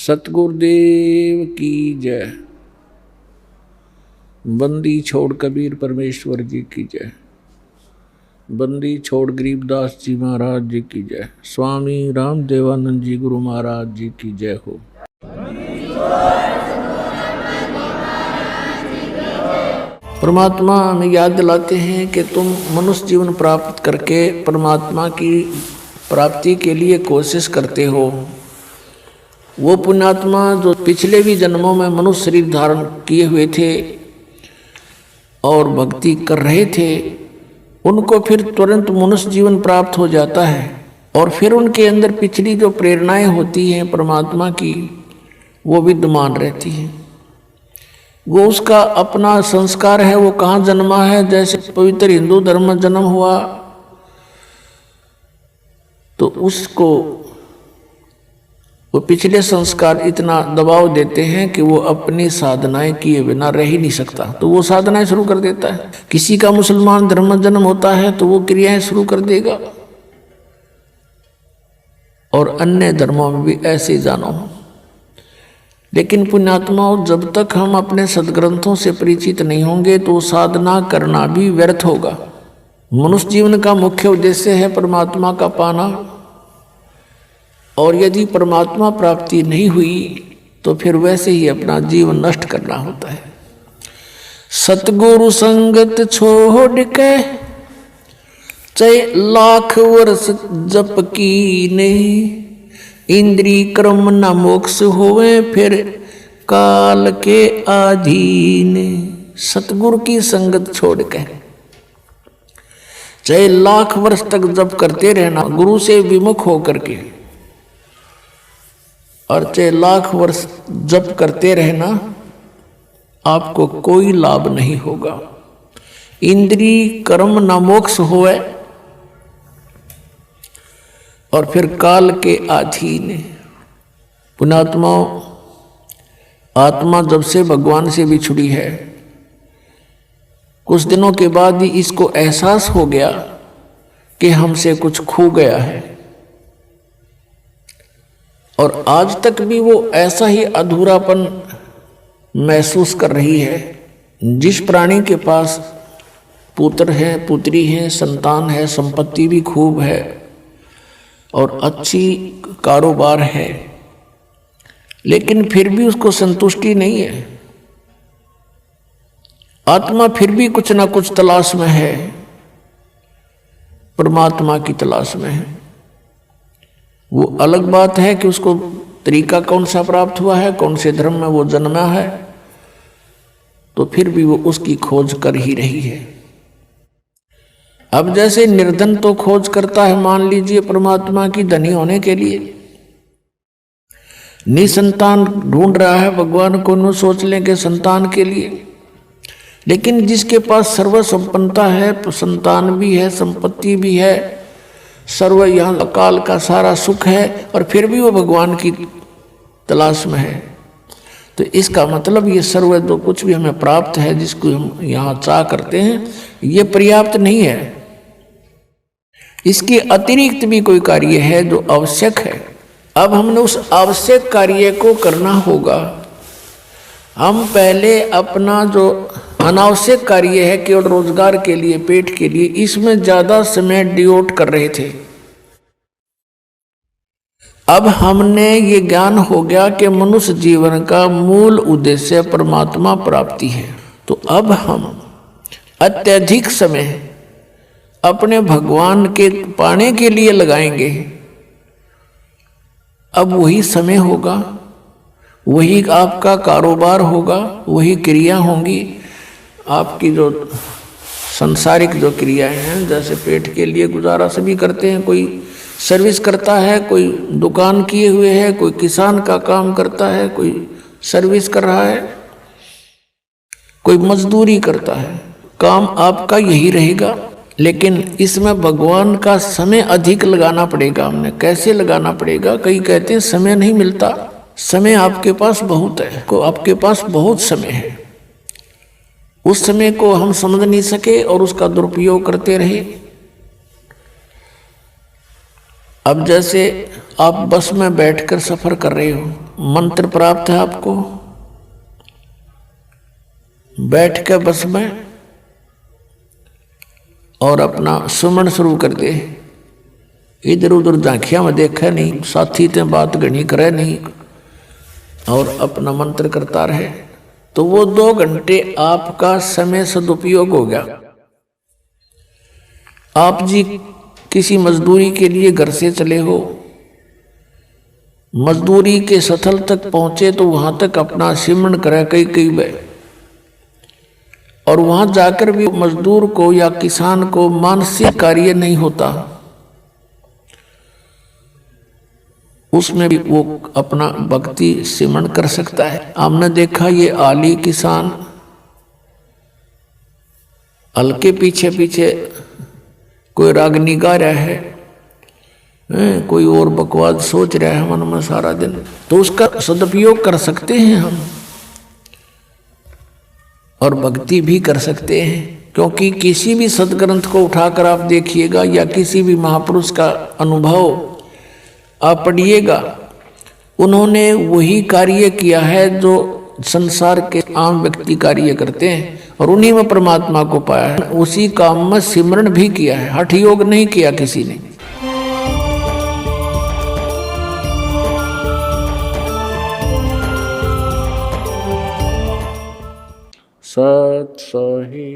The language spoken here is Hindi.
सतगुरुदेव की जय। बंदी छोड़ कबीर परमेश्वर जी की जय। बंदी छोड़ गरीबदास जी महाराज जी की जय। स्वामी रामदेवानंद जी गुरु महाराज जी की जय हो। परमात्मा हमें याद दिलाते हैं कि तुम मनुष्य जीवन प्राप्त करके परमात्मा की प्राप्ति के लिए कोशिश करते हो। वो पुण्यात्मा जो पिछले भी जन्मों में मनुष्य शरीर धारण किए हुए थे और भक्ति कर रहे थे, उनको फिर तुरंत मनुष्य जीवन प्राप्त हो जाता है और फिर उनके अंदर पिछली जो प्रेरणाएं होती हैं परमात्मा की, वो विद्यमान रहती हैं। वो उसका अपना संस्कार है, वो कहाँ जन्मा है। जैसे पवित्र हिंदू धर्म में जन्म हुआ तो उसको वो पिछले संस्कार इतना दबाव देते हैं कि वो अपनी साधनाएं किए बिना रह ही नहीं सकता, तो वो साधनाएं शुरू कर देता है। किसी का मुसलमान धर्म में जन्म होता है तो वो क्रियाएं शुरू कर देगा, और अन्य धर्मों में भी ऐसे ही जानो। लेकिन पुण्यात्माओं, जब तक हम अपने सदग्रंथों से परिचित नहीं होंगे तो साधना करना भी व्यर्थ होगा। मनुष्य जीवन का मुख्य उद्देश्य है परमात्मा का पाना, और यदि परमात्मा प्राप्ति नहीं हुई तो फिर वैसे ही अपना जीवन नष्ट करना होता है। सतगुरु संगत छोड़ के चाहे लाख वर्ष जप कीने, इंद्री कर्म न मोक्ष होवे फिर काल के अधीन। सतगुरु की संगत छोड़ के चाहे लाख वर्ष तक जप करते रहना गुरु से विमुख होकर के, और चाहे लाख वर्ष जप करते रहना, आपको कोई लाभ नहीं होगा। इंद्री कर्म न मोक्ष होए और फिर काल के अधीन। पुण्यात्माओं, आत्मा जब से भगवान से बिछुड़ी है, कुछ दिनों के बाद ही इसको एहसास हो गया कि हमसे कुछ खो गया है, और आज तक भी वो ऐसा ही अधूरापन महसूस कर रही है। जिस प्राणी के पास पुत्र है, पुत्री है, संतान है, संपत्ति भी खूब है और अच्छी कारोबार है, लेकिन फिर भी उसको संतुष्टि नहीं है। आत्मा फिर भी कुछ ना कुछ तलाश में है, परमात्मा की तलाश में है। वो अलग बात है कि उसको तरीका कौन सा प्राप्त हुआ है, कौन से धर्म में वो जन्मा है, तो फिर भी वो उसकी खोज कर ही रही है। अब जैसे निर्धन तो खोज करता है, मान लीजिए परमात्मा की धनी होने के लिए, निसंतान ढूंढ रहा है भगवान को, न सोच लें कि संतान के लिए। लेकिन जिसके पास सर्व संपन्नता है, संतान भी है, संपत्ति भी है, सर्व यहाँ अकाल का सारा सुख है, और फिर भी वो भगवान की तलाश में है, तो इसका मतलब ये सर्व जो कुछ भी हमें प्राप्त है, जिसको हम यहाँ चाह करते हैं, ये पर्याप्त नहीं है। इसके अतिरिक्त भी कोई कार्य है जो आवश्यक है। अब हमने उस आवश्यक कार्य को करना होगा। हम पहले अपना जो अनावश्यक कार्य है, केवल रोजगार के लिए, पेट के लिए, इसमें ज्यादा समय डिवोट कर रहे थे। अब हमने ये ज्ञान हो गया कि मनुष्य जीवन का मूल उद्देश्य परमात्मा प्राप्ति है, तो अब हम अत्यधिक समय अपने भगवान के पाने के लिए लगाएंगे। अब वही समय होगा, वही आपका कारोबार होगा, वही क्रिया होंगी। आपकी जो सांसारिक जो क्रियाएं हैं, जैसे पेट के लिए गुजारा सभी करते हैं, कोई सर्विस करता है, कोई दुकान किए हुए है, कोई किसान का काम करता है, कोई सर्विस कर रहा है, कोई मजदूरी करता है। काम आपका यही रहेगा, लेकिन इसमें भगवान का समय अधिक लगाना पड़ेगा। हमने कैसे लगाना पड़ेगा? कई कहते हैं समय नहीं मिलता। समय आपके पास बहुत है, को आपके पास बहुत समय है। उस समय को हम समझ नहीं सके और उसका दुरुपयोग करते रहे। अब जैसे आप बस में बैठकर सफर कर रहे हो, मंत्र प्राप्त है आपको, बैठ के बस में और अपना सुमन शुरू कर दे। इधर उधर झांकिया में देखा नहीं, साथी ते बात घनी करे नहीं, और अपना मंत्र करता रहे, तो वो 2 घंटे आपका समय सदुपयोग हो गया। आप जी किसी मजदूरी के लिए घर से चले हो, मजदूरी के स्थल तक पहुंचे तो वहां तक अपना सिमरण करे कई बार, और वहां जाकर भी मजदूर को या किसान को मानसिक कार्य नहीं होता, उसमें भी वो अपना भक्ति सिमरण कर सकता है। हमने देखा ये आली किसान हल्के पीछे पीछे कोई रागनी गा रहा है, कोई और बकवास सोच रहा है मन में सारा दिन, तो उसका सदुपयोग कर सकते हैं हम, और भक्ति भी कर सकते हैं। क्योंकि किसी भी सदग्रंथ को उठाकर आप देखिएगा या किसी भी महापुरुष का अनुभव आप पढ़िएगा, उन्होंने वही कार्य किया है जो संसार के आम व्यक्ति कार्य करते हैं, और उन्हीं में परमात्मा को पाया है। उसी काम में सिमरण भी किया है, हठ योग नहीं किया किसी ने। सत सही